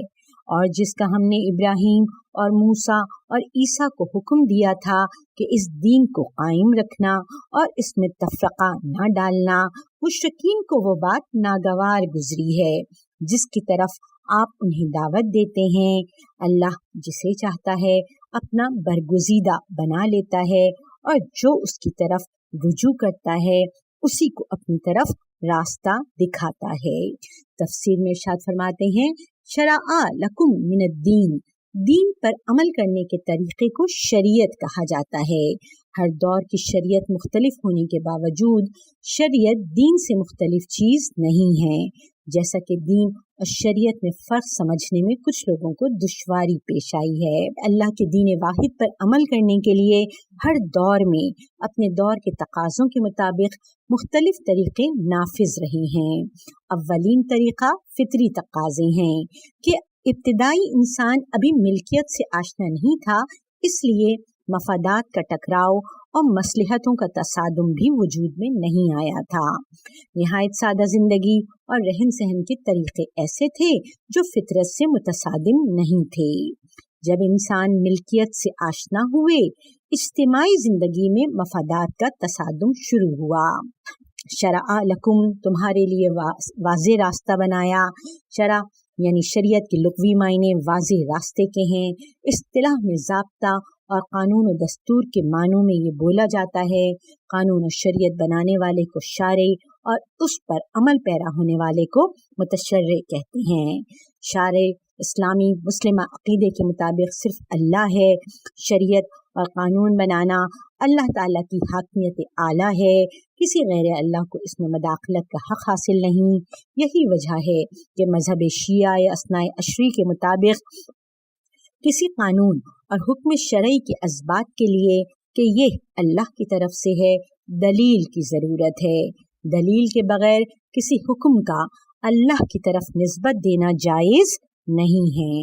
اور جس کا ہم نے ابراہیم اور موسیٰ اور عیسیٰ کو حکم دیا تھا کہ اس دین کو قائم رکھنا اور اس میں تفرقہ نہ ڈالنا۔ مشرکین کو وہ بات ناگوار گزری ہے جس کی طرف آپ انہیں دعوت دیتے ہیں۔ اللہ جسے چاہتا ہے اپنا برگزیدہ بنا لیتا ہے، اور جو اس کی طرف رجوع کرتا ہے اسی کو اپنی طرف راستہ دکھاتا ہے۔ تفسیر میں ارشاد فرماتے ہیں، شرع لکم من الدین، دین پر عمل کرنے کے طریقے کو شریعت کہا جاتا ہے۔ ہر دور کی شریعت مختلف ہونے کے باوجود شریعت دین سے مختلف چیز نہیں ہے، جیسا کہ دین اور شریعت میں فرق سمجھنے میں کچھ لوگوں کو دشواری پیش آئی ہے۔ اللہ کے دین واحد پر عمل کرنے کے لیے ہر دور میں اپنے دور کے تقاضوں کے مطابق مختلف طریقے نافذ رہے ہیں۔ اولین طریقہ فطری تقاضے ہیں کہ ابتدائی انسان ابھی ملکیت سے آشنا نہیں تھا، اس لیے مفادات کا ٹکراؤ اور مصلحتوں کا تصادم بھی وجود میں نہیں آیا تھا۔ نہایت سادہ زندگی اور رہن سہن کے طریقے ایسے تھے جو فطرت سے متصادم نہیں تھے۔ جب انسان ملکیت سے آشنا ہوئے، اجتماعی زندگی میں مفادات کا تصادم شروع ہوا۔ شرع لکم، تمہارے لیے واضح راستہ بنایا۔ شرع یعنی شریعت کے لغوی معنی واضح راستے کے ہیں۔ اصطلاح میں ضابطہ اور قانون و دستور کے معنوں میں یہ بولا جاتا ہے۔ قانون و شریعت بنانے والے کو شارع اور اس پر عمل پیرا ہونے والے کو متشرع کہتے ہیں۔ شارع اسلامی مسلمہ عقیدے کے مطابق صرف اللہ ہے۔ شریعت اور قانون بنانا اللہ تعالیٰ کی حاکمیت اعلیٰ ہے، کسی غیر اللہ کو اس میں مداخلت کا حق حاصل نہیں۔ یہی وجہ ہے کہ مذہب شیعہ اثنا عشری کے مطابق کسی قانون اور حکم شرعی کے اثبات کے لیے کہ یہ اللہ کی طرف سے ہے دلیل کی ضرورت ہے۔ دلیل کے بغیر کسی حکم کا اللہ کی طرف نسبت دینا جائز نہیں ہے۔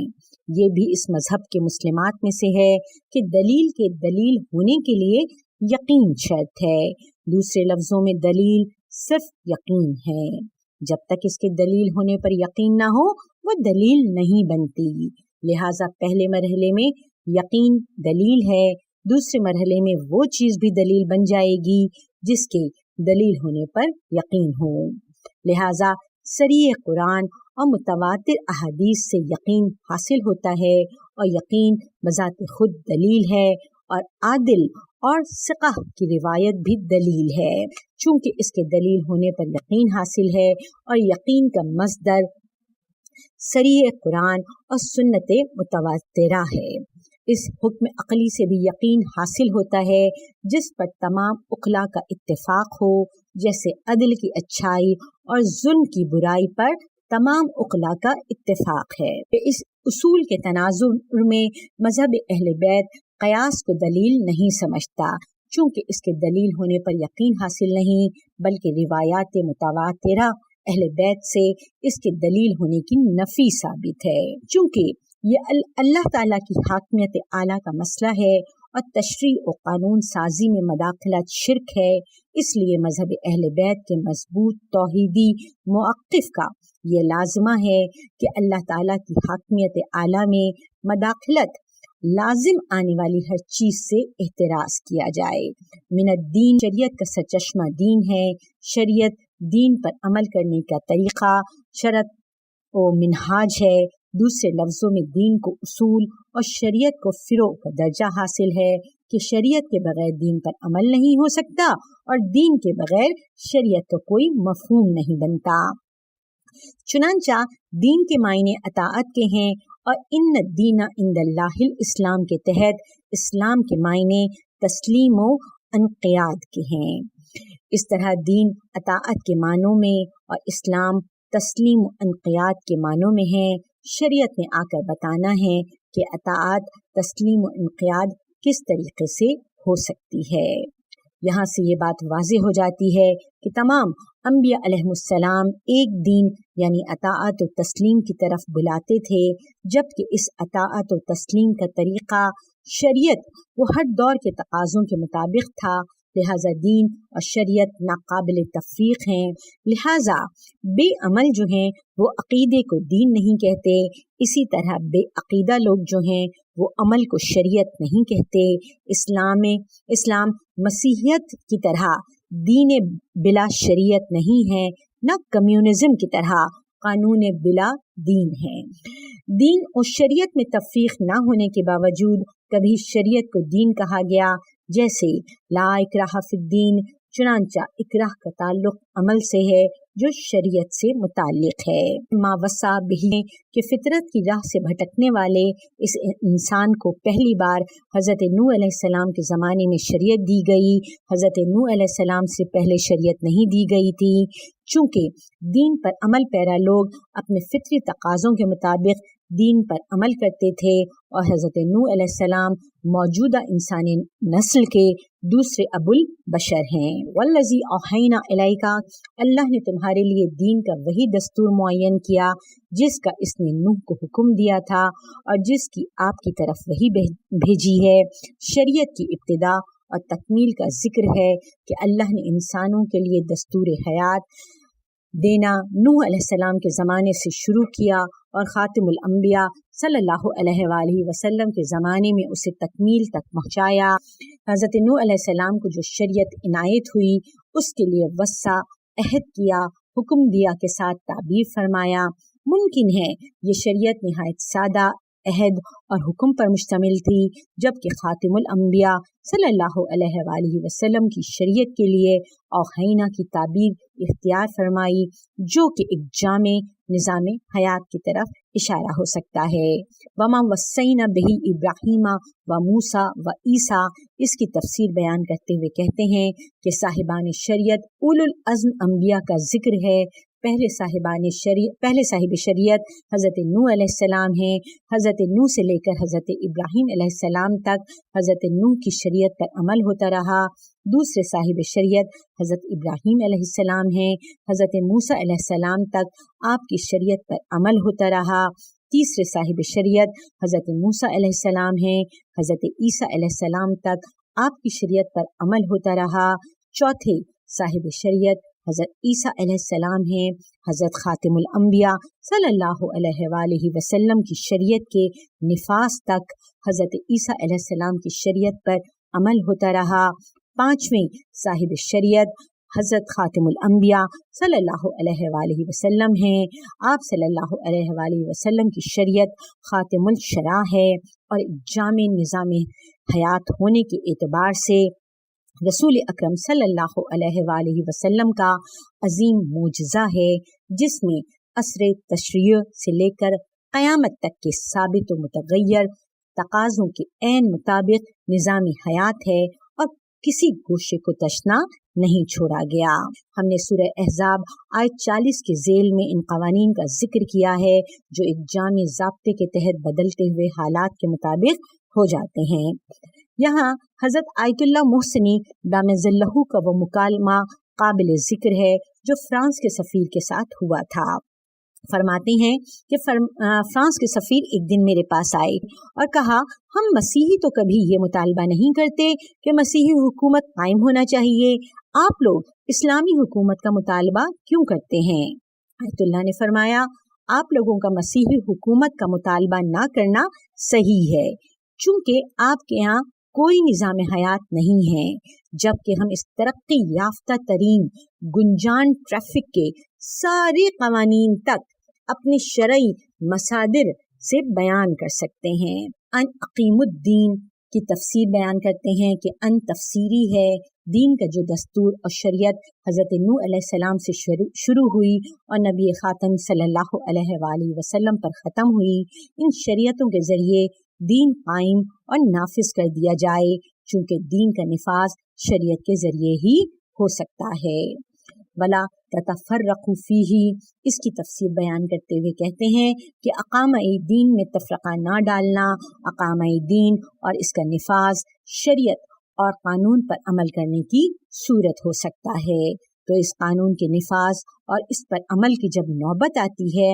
یہ بھی اس مذہب کے مسلمات میں سے ہے کہ دلیل کے دلیل ہونے کے لیے یقین شرط ہے۔ دوسرے لفظوں میں دلیل صرف یقین ہے۔ جب تک اس کے دلیل ہونے پر یقین نہ ہو وہ دلیل نہیں بنتی۔ لہٰذا پہلے مرحلے میں یقین دلیل ہے، دوسرے مرحلے میں وہ چیز بھی دلیل بن جائے گی جس کے دلیل ہونے پر یقین ہو۔ لہٰذا صریح قرآن اور متواتر احادیث سے یقین حاصل ہوتا ہے، اور یقین بذات خود دلیل ہے، اور عادل اور ثقہ کی روایت بھی دلیل ہے۔ چونکہ اس کے دلیل ہونے پر یقین حاصل ہے اور یقین کا مصدر صریح قرآن اور سنت متواترہ ہے، اس حکم عقلی سے بھی یقین حاصل ہوتا ہے جس پر تمام عقلاء کا اتفاق ہو، جیسے عدل کی اچھائی اور ظلم کی برائی پر تمام عقلاء کا اتفاق ہے۔ اس اصول کے تناظر میں مذہب اہل بیت قیاس کو دلیل نہیں سمجھتا، چونکہ اس کے دلیل ہونے پر یقین حاصل نہیں، بلکہ روایات متواترہ اہل بیت سے اس کے دلیل ہونے کی نفی ثابت ہے۔ چونکہ یہ اللہ تعالیٰ کی حاکمیت اعلیٰ کا مسئلہ ہے اور تشریع و قانون سازی میں مداخلت شرک ہے، اس لیے مذہب اہل بیت کے مضبوط توحیدی موقف کا یہ لازمہ ہے کہ اللہ تعالیٰ کی حاکمیت اعلیٰ میں مداخلت لازم آنے والی ہر چیز سے احتراز کیا جائے۔ من الدین، شریعت کا سرچشمہ دین ہے۔ شریعت دین پر عمل کرنے کا طریقہ، شرط و منہاج ہے۔ دوسرے لفظوں میں دین کو اصول اور شریعت کو فروع کا درجہ حاصل ہے کہ شریعت کے بغیر دین پر عمل نہیں ہو سکتا اور دین کے بغیر شریعت کا کوئی مفہوم نہیں بنتا۔ چنانچہ دین کے معنی اطاعت کے ہیں اور ان الدین عند اللہ الاسلام کے تحت اسلام کے معنی تسلیم و انقیاد کے ہیں۔ اس طرح دین اطاعت کے معنوں میں اور اسلام تسلیم و انقیاد کے معنوں میں ہے۔ شریعت میں آ کر بتانا ہے کہ اطاعت تسلیم و انقیاد کس طریقے سے ہو سکتی ہے۔ یہاں سے یہ بات واضح ہو جاتی ہے کہ تمام انبیاء علیہم السلام ایک دین یعنی اطاعت و تسلیم کی طرف بلاتے تھے، جبکہ اس اطاعت و تسلیم کا طریقہ شریعت وہ ہر دور کے تقاضوں کے مطابق تھا، لہٰذا دین اور شریعت ناقابل تفریق ہیں۔ لہٰذا بے عمل جو ہیں وہ عقیدے کو دین نہیں کہتے، اسی طرح بے عقیدہ لوگ جو ہیں وہ عمل کو شریعت نہیں کہتے۔ اسلام مسیحیت کی طرح دین بلا شریعت نہیں ہے، نہ کمیونزم کی طرح قانون بلا دین ہے۔ دین اور شریعت میں تفریق نہ ہونے کے باوجود کبھی شریعت کو دین کہا گیا، جیسے لا اکراہ فی الدین، چنانچہ اکراہ کا تعلق عمل سے ہے جو شریعت سے متعلق ہے۔ ما وصا بہ کہ فطرت کی راہ سے بھٹکنے والے اس انسان کو پہلی بار حضرت نوح علیہ السلام کے زمانے میں شریعت دی گئی۔ حضرت نوح علیہ السلام سے پہلے شریعت نہیں دی گئی تھی، چونکہ دین پر عمل پیرا لوگ اپنے فطری تقاضوں کے مطابق دین پر عمل کرتے تھے، اور حضرت نوح علیہ السلام موجودہ انسانی نسل کے دوسرے ابو البشر ہیں۔ والذی اوحینا الیک، اللہ نے تمہارے لیے دین کا وہی دستور معین کیا جس کا اس نے نوح کو حکم دیا تھا اور جس کی آپ کی طرف وہی بھیجی ہے۔ شریعت کی ابتدا اور تکمیل کا ذکر ہے کہ اللہ نے انسانوں کے لیے دستور حیات دینا نوح علیہ السلام کے زمانے سے شروع کیا اور خاتم الانبیاء صلی اللہ علیہ وآلہ وسلم کے زمانے میں اسے تکمیل تک پہنچایا۔ حضرت نوح علیہ السلام کو جو شریعت عنایت ہوئی اس کے لیے وصا عہد کیا، حکم دیا کے ساتھ تعبیر فرمایا۔ ممکن ہے یہ شریعت نہایت سادہ عہد اور حکم پر مشتمل تھی، جبکہ خاتم الانبیاء صلی اللہ علیہ وآلہ وسلم کی شریعت کے لیے اوحینا کی تعبیر اختیار فرمائی، جو کہ ایک جامع نظام حیات کی طرف اشارہ ہو سکتا ہے۔ وما وصینا بہ ابراہیم و موسیٰ و عیسیٰ، اس کی تفسیر بیان کرتے ہوئے کہتے ہیں کہ صاحبان شریعت اولو العزم انبیاء کا ذکر ہے۔ پہلے صاحب شریعت حضرت نوح علیہ السلام ہیں۔ حضرت نوح سے لے کر حضرت ابراہیم علیہ السلام تک حضرت نوح کی شریعت پر عمل ہوتا رہا۔ دوسرے صاحب شریعت حضرت ابراہیم علیہ السلام ہیں۔ حضرت موسیٰ علیہ السلام تک آپ کی شریعت پر عمل ہوتا رہا۔ تیسرے صاحب شریعت حضرت موسیٰ علیہ السلام ہیں۔ حضرت عیسیٰ علیہ السلام تک آپ کی شریعت پر عمل ہوتا رہا۔ چوتھے صاحب شریعت حضرت عیسیٰ علیہ السلام ہیں۔ حضرت خاتم الانبیاء صلی اللہ علیہ وآلہ وسلم کی شریعت کے نفاذ تک حضرت عیسیٰ علیہ السلام کی شریعت پر عمل ہوتا رہا۔ پانچویں صاحب شریعت حضرت خاتم الانبیاء صلی اللہ علیہ وآلہ وسلم ہیں۔ آپ صلی اللہ علیہ وآلہ وسلم کی شریعت خاتم الشرع ہے اور ایک جامع نظام حیات ہونے کے اعتبار سے رسول اکرم صلی اللہ علیہ وآلہ وسلم کا عظیم معجزہ ہے، جس میں عصر تشریع سے لے کر قیامت تک کے ثابت و متغیر تقاضوں کے عین مطابق نظام حیات ہے اور کسی گوشے کو تشنا نہیں چھوڑا گیا۔ ہم نے سورہ احزاب آیت 40 کے ذیل میں ان قوانین کا ذکر کیا ہے جو ایک جامع ضابطے کے تحت بدلتے ہوئے حالات کے مطابق ہو جاتے ہیں۔ یہاں حضرت آیت اللہ محسنی دامن ظلہ کا وہ مکالمہ قابل ذکر ہے جو فرانس کے سفیر کے ساتھ ہوا تھا۔ فرماتے ہیں کہ فرانس کے سفیر ایک دن میرے پاس آئے اور کہا، ہم مسیحی تو کبھی یہ مطالبہ نہیں کرتے کہ مسیحی حکومت قائم ہونا چاہیے، آپ لوگ اسلامی حکومت کا مطالبہ کیوں کرتے ہیں؟ آیت اللہ نے فرمایا، آپ لوگوں کا مسیحی حکومت کا مطالبہ نہ کرنا صحیح ہے، چونکہ آپ کے یہاں کوئی نظام حیات نہیں ہے، جبکہ ہم اس ترقی یافتہ ترین گنجان ٹریفک کے سارے قوانین تک اپنے شرعی مصادر سے بیان کر سکتے ہیں۔ ان اقیم الدین کی تفسیر بیان کرتے ہیں کہ ان تفسیری ہے، دین کا جو دستور اور شریعت حضرت نوح علیہ السلام سے شروع ہوئی اور نبی خاتم صلی اللہ علیہ وآلہ وسلم پر ختم ہوئی، ان شریعتوں کے ذریعے دین قائم اور نافذ کر دیا جائے، چونکہ دین کا نفاذ شریعت کے ذریعے ہی ہو سکتا ہے۔ ولا تتفرقوا فیہ، اس کی تفسیر بیان کرتے ہوئے کہتے ہیں کہ اقامہ دین میں تفرقہ نہ ڈالنا، اقامہ دین اور اس کا نفاذ شریعت اور قانون پر عمل کرنے کی صورت ہو سکتا ہے، تو اس قانون کے نفاذ اور اس پر عمل کی جب نوبت آتی ہے،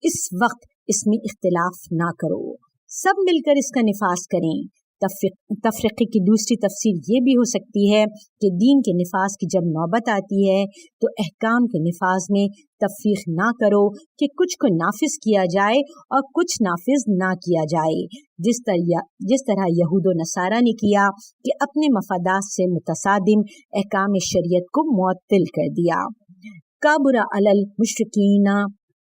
اس وقت اس میں اختلاف نہ کرو، سب مل کر اس کا نفاذ کریں۔ تفرقے کی دوسری تفسیر یہ بھی ہو سکتی ہے کہ دین کے نفاذ کی جب نوبت آتی ہے تو احکام کے نفاذ میں تفریق نہ کرو کہ کچھ کو نافذ کیا جائے اور کچھ نافذ نہ کیا جائے، جس طرح یہود و نصارہ نے کیا کہ اپنے مفادات سے متصادم احکام شریعت کو معطل کر دیا۔ کابر علی المشرکین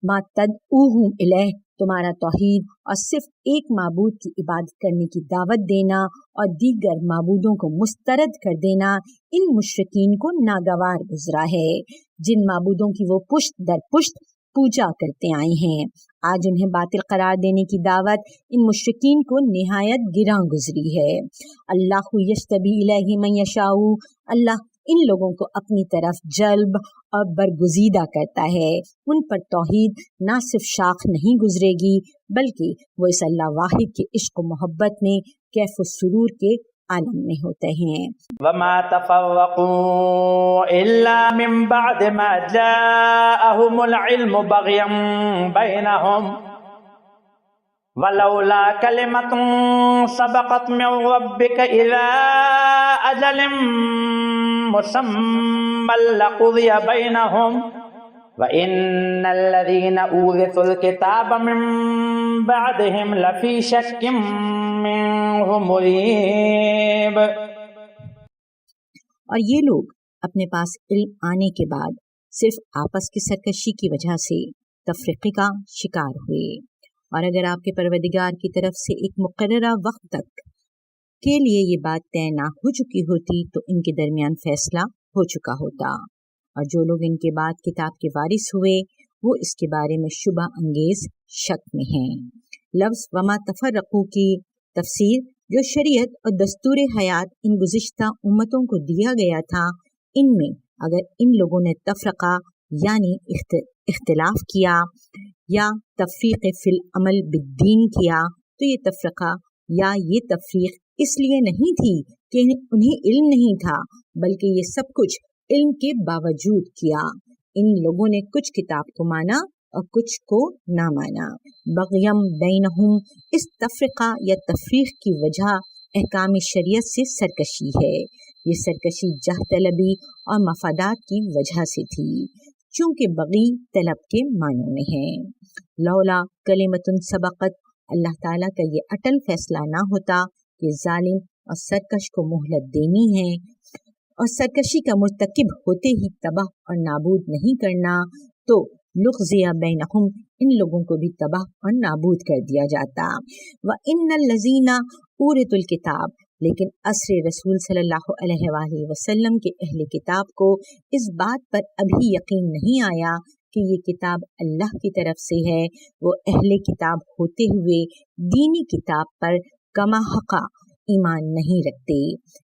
ما تدعوہم الیہ، تمہارا توحید اور صرف ایک معبود کی عبادت کرنے کی دعوت دینا اور دیگر معبودوں کو مسترد کر دینا ان مشرکین کو ناگوار گزرا ہے، جن معبودوں کی وہ پشت در پشت پوجا کرتے آئے ہیں۔ آج انہیں باطل قرار دینے کی دعوت ان مشرکین کو نہایت گراں گزری ہے۔ اللہ یجتبی الیہ من یشاء، اللہ ان لوگوں کو اپنی طرف جلب اور برگزیدہ کرتا ہے۔ ان پر توحید نہ صرف شاخ نہیں گزرے گی بلکہ وہ اس اللہ واحد کے عشق و محبت میں کیف و سرور کے عالم میں ہوتے ہیں۔ وما تفرقوا الا من بعد ما جاءهم العلم بغيا بينهم ولولا كلمة سبقت من ربك إلى أجل مسمى لقضي بينهم وإن الذين أورثوا الكتاب من بعدهم لفي شك منه مريب۔ اور یہ لوگ اپنے پاس علم آنے کے بعد صرف آپس کی سرکشی کی وجہ سے تفرقے کا شکار ہوئے، اور اگر آپ کے پروردگار کی طرف سے ایک مقررہ وقت تک کے لیے یہ بات طے نہ ہو چکی ہوتی تو ان کے درمیان فیصلہ ہو چکا ہوتا، اور جو لوگ ان کے بعد کتاب کے وارث ہوئے وہ اس کے بارے میں شبہ انگیز شک میں ہیں۔ لفظ وما تفرقو کی تفسیر جو شریعت اور دستور حیات ان گزشتہ امتوں کو دیا گیا تھا، ان میں اگر ان لوگوں نے تفرقہ یعنی اختلاف کیا یا تفریق فی العمل بالدین کیا تو یہ تفرقہ یا یہ تفریق اس لیے نہیں تھی کہ انہیں علم نہیں تھا، بلکہ یہ سب کچھ علم کے باوجود کیا۔ ان لوگوں نے کچھ کتاب کو مانا اور کچھ کو نہ مانا۔ بغیم بینہم، اس تفرقہ یا تفریق کی وجہ احکام شریعت سے سرکشی ہے۔ یہ سرکشی جہ طلبی اور مفادات کی وجہ سے تھی، چونکہ بغی طلب کے معنوں میں ہے۔ لولا کلمۃ سبقت، اللہ تعالیٰ کا یہ اٹل فیصلہ نہ ہوتا کہ ظالم اور سرکش کو مہلت دینی ہے اور سرکشی کا مرتکب ہوتے ہی تباہ اور نابود نہیں کرنا، تو لغزی بینہم، ان لوگوں کو بھی تباہ اور نابود کر دیا جاتا۔ وَإِنَّ الَّذِينَ أُورِثُوا الْكِتَابَ، لیکن عصر رسول صلی اللہ علیہ وآلہ وسلم کے اہل کتاب کو اس بات پر ابھی یقین نہیں آیا کہ یہ کتاب اللہ کی طرف سے ہے، وہ اہل کتاب ہوتے ہوئے دینی کتاب پر کما حقا ایمان نہیں رکھتے،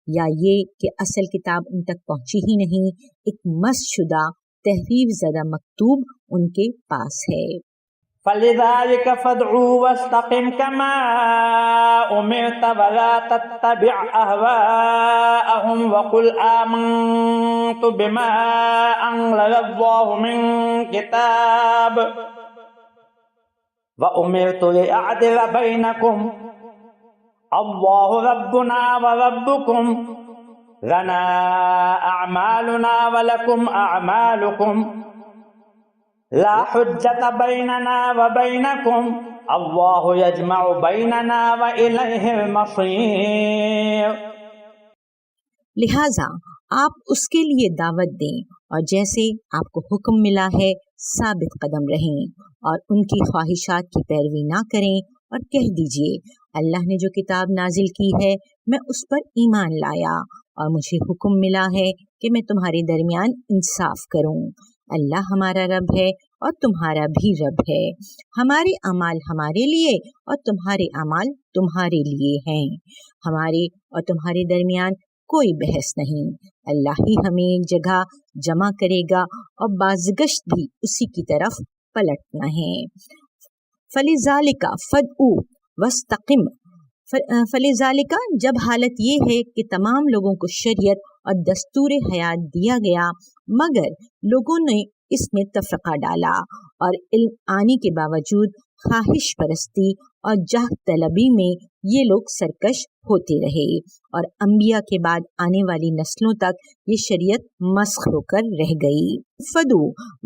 یا یہ کہ اصل کتاب ان تک پہنچی ہی نہیں، ایک مسخ شدہ تحریف زدہ مکتوب ان کے پاس ہے۔ فَلِذَلِكَ فَادْعُ وَاسْتَقِمْ كَمَا أُمِرْتَ وَلَا تَتَّبِعْ أَهْوَاءَهُمْ وَقُلْ آمَنْتُ بِمَا أَنزَلَ اللَّهُ مِنْ كِتَابٍ وَأُمِرْتُ لِأَعْدِلَ بَيْنَكُمْ اللَّهُ رَبُّنَا وَرَبُّكُمْ لَنَا أَعْمَالُنَا وَلَكُمْ أَعْمَالُكُمْ لا حجة بيننا وبينكم الله يجمع بيننا وإليه المصير۔ لہٰذا آپ اس کے لیے دعوت دیں اور جیسے آپ کو حکم ملا ہے ثابت قدم رہیں اور ان کی خواہشات کی پیروی نہ کریں، اور کہہ دیجئے اللہ نے جو کتاب نازل کی ہے میں اس پر ایمان لایا اور مجھے حکم ملا ہے کہ میں تمہارے درمیان انصاف کروں۔ اللہ ہمارا رب ہے اور تمہارا بھی رب ہے، ہمارے اعمال ہمارے لیے اور تمہارے اعمال تمہارے لیے ہیں، ہمارے اور تمہارے درمیان کوئی بحث نہیں، اللہ ہی ہمیں ایک جگہ جمع کرے گا اور بازگشت بھی اسی کی طرف پلٹنا ہے۔ فَلِذَلِكَ فَادْعُ وَاسْتَقِمْ، فَلِذَلِكَ جب حالت یہ ہے کہ تمام لوگوں کو شریعت اور دستور حیات دیا گیا مگر لوگوں نے اس میں تفرقہ ڈالا اور علم آنے کے باوجود خواہش پرستی اور جاہ طلبی میں یہ لوگ سرکش ہوتے رہے، اور انبیاء کے بعد آنے والی نسلوں تک یہ شریعت مسخ ہو کر رہ گئی۔ فدو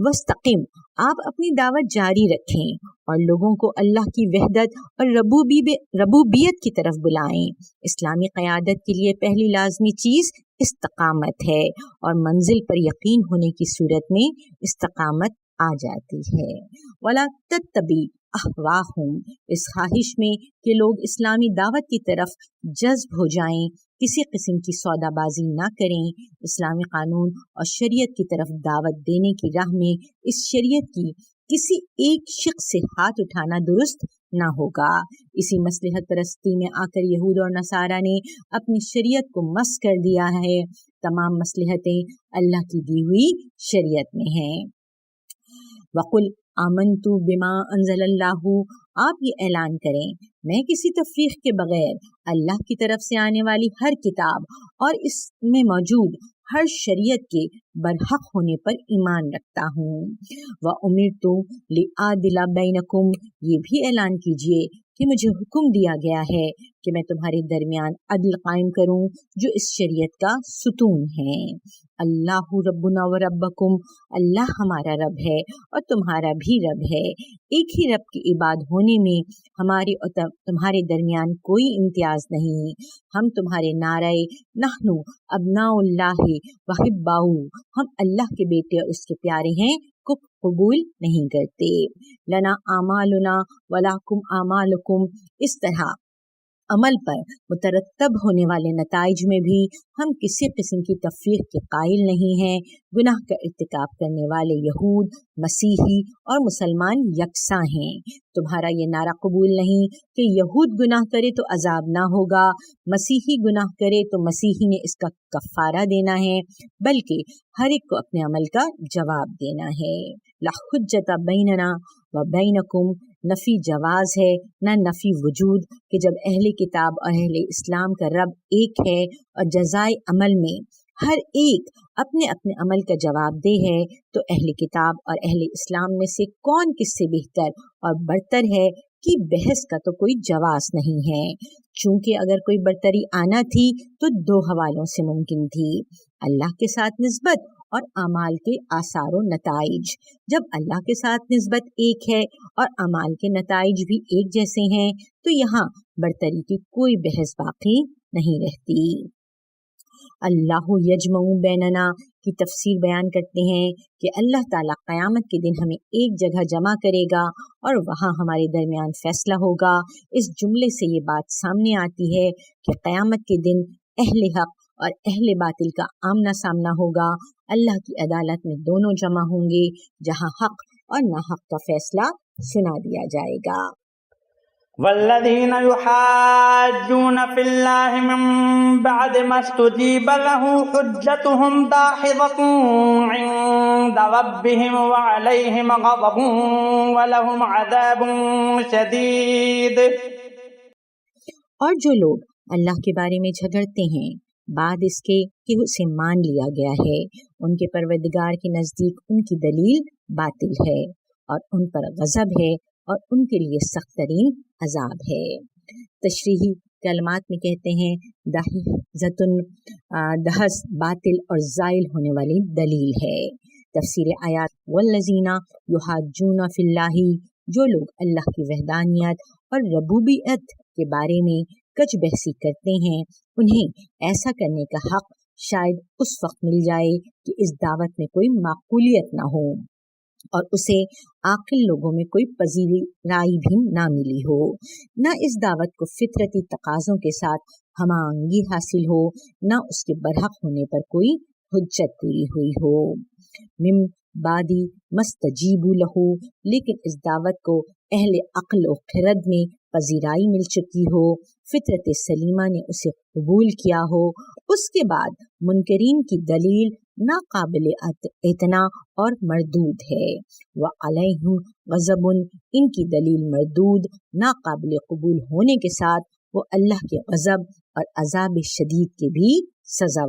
وستقم، آپ اپنی دعوت جاری رکھیں اور لوگوں کو اللہ کی وحدت اور ربوبیت کی طرف بلائیں۔ اسلامی قیادت کے لیے پہلی لازمی چیز استقامت ہے، اور منزل پر یقین ہونے کی صورت میں استقامت آ جاتی ہے۔ وَلَا تَتَّبِعْ أَهْوَاءَهُمْ، اس خواہش میں کہ لوگ اسلامی دعوت کی طرف جذب ہو جائیں کسی قسم کی سودا بازی نہ کریں۔ اسلامی قانون اور شریعت کی طرف دعوت دینے کی راہ میں اس شریعت کی کسی ایک شخص سے ہاتھ اٹھانا درست نہ ہوگا۔ اسی مصلحت پرستی میں آ کر یہود اور نصارہ نے اپنی شریعت کو مسخ کر دیا ہے۔ تمام مصلحتیں اللہ کی دی ہوئی شریعت میں ہیں۔ وَقُلْ آمَنْتُ بِمَا أَنزَلَ اللَّهُ، آپ یہ اعلان کریں میں کسی تفریق کے بغیر اللہ کی طرف سے آنے والی ہر کتاب اور اس میں موجود ہر شریعت کے برحق ہونے پر ایمان رکھتا ہوں۔ وَأُمِرْتُ لِأَعْدِلَ بَيْنَكُمْ، یہ بھی اعلان کیجئے کہ مجھے حکم دیا گیا ہے کہ میں تمہارے درمیان عدل قائم کروں جو اس شریعت کا ستون ہے۔ اللہ ربنا و ربکم، اللہ ہمارا رب ہے اور تمہارا بھی رب ہے، ایک ہی رب کی عباد ہونے میں ہمارے اور تمہارے درمیان کوئی امتیاز نہیں۔ ہم تمہارے نعرہ نحن ابناء اللہ وحباؤ، ہم اللہ کے بیٹے اور اس کے پیارے ہیں، کو قبول نہیں کرتے. لنا اعمالنا ولکم اعمالکم. اس طرح عمل پر مترتب ہونے والے نتائج میں بھی ہم کسی قسم کی تفریق کے قائل نہیں ہیں. گناہ کا ارتکاب کرنے والے یہود، مسیحی اور مسلمان یکساں ہیں. تمہارا یہ نعرہ قبول نہیں کہ یہود گناہ کرے تو عذاب نہ ہوگا، مسیحی گناہ کرے تو مسیحی نے اس کا کفارہ دینا ہے، بلکہ ہر ایک کو اپنے عمل کا جواب دینا ہے. لا حجت بیننا و بینکم. نفی جواز ہے نہ نفی وجود کہ جب اہل کتاب اور اہل اسلام کا رب ایک ہے اور جزائے عمل میں ہر ایک اپنے اپنے عمل کا جواب دہ ہے، تو اہل کتاب اور اہل اسلام میں سے کون کس سے بہتر اور برتر ہے کہ بحث کا تو کوئی جواز نہیں ہے. چونکہ اگر کوئی برتری آنا تھی تو دو حوالوں سے ممکن تھی: اللہ کے ساتھ نسبت اور اعمال کے آثار و نتائج. جب اللہ کے ساتھ نسبت ایک ہے اور اعمال کے نتائج بھی ایک جیسے ہیں تو یہاں برتری کی کوئی بحث باقی نہیں رہتی. اللہ یجمع بیننا کی تفسیر بیان کرتے ہیں کہ اللہ تعالیٰ قیامت کے دن ہمیں ایک جگہ جمع کرے گا اور وہاں ہمارے درمیان فیصلہ ہوگا. اس جملے سے یہ بات سامنے آتی ہے کہ قیامت کے دن اہل حق اور اہل باطل کا آمنا سامنا ہوگا. اللہ کی عدالت میں دونوں جمع ہوں گے جہاں حق اور ناحق کا فیصلہ سنا دیا جائے گا. والذين يحاجون في الله من بعد ما استجيب له حجتهم داحضة عند ربهم وعليهم غضب ولهم عذاب شديد. اور جو لوگ اللہ کے بارے میں جھگڑتے ہیں بعد اس کے کہ اسے مان لیا گیا ہے، ان کے پروردگار کے نزدیک ان کی دلیل باطل ہے اور ان پر غضب ہے اور ان کے لیے سخت ترین عذاب ہے. تشریحی کلمات میں کہتے ہیں دہس باطل اور زائل ہونے والی دلیل ہے. تفسیر آیات: والذین یحاجون فی اللہ. جو لوگ اللہ کی وحدانیت اور ربوبیت کے بارے میں کچ بحثی کرتے ہیں، انہیں ایسا کرنے کا حق شاید اس وقت مل جائے کہ اس دعوت میں کوئی معقولیت نہ ہو اور اسے عاقل لوگوں میں کوئی پذیرائی بھی نہ ملی ہو، نہ اس دعوت کو فطرتی تقاضوں کے ساتھ ہم آہنگی حاصل ہو، نہ اس کے برحق ہونے پر کوئی حجت پوری ہوئی ہو. من بعدی مستجیبوا لہو. لیکن اس دعوت کو اہل عقل و خرد میں پذیرائی مل چکی ہو، فطرت سلیمہ نے اسے قبول کیا ہو، اس کے بعد منکرین کی دلیل ناقابل اعتنا اور مردود ہے. وعلیہم غضب. ان کی دلیل مردود ناقابل قبول ہونے کے ساتھ وہ اللہ کے غضب اور عذاب شدید کے بھی سزا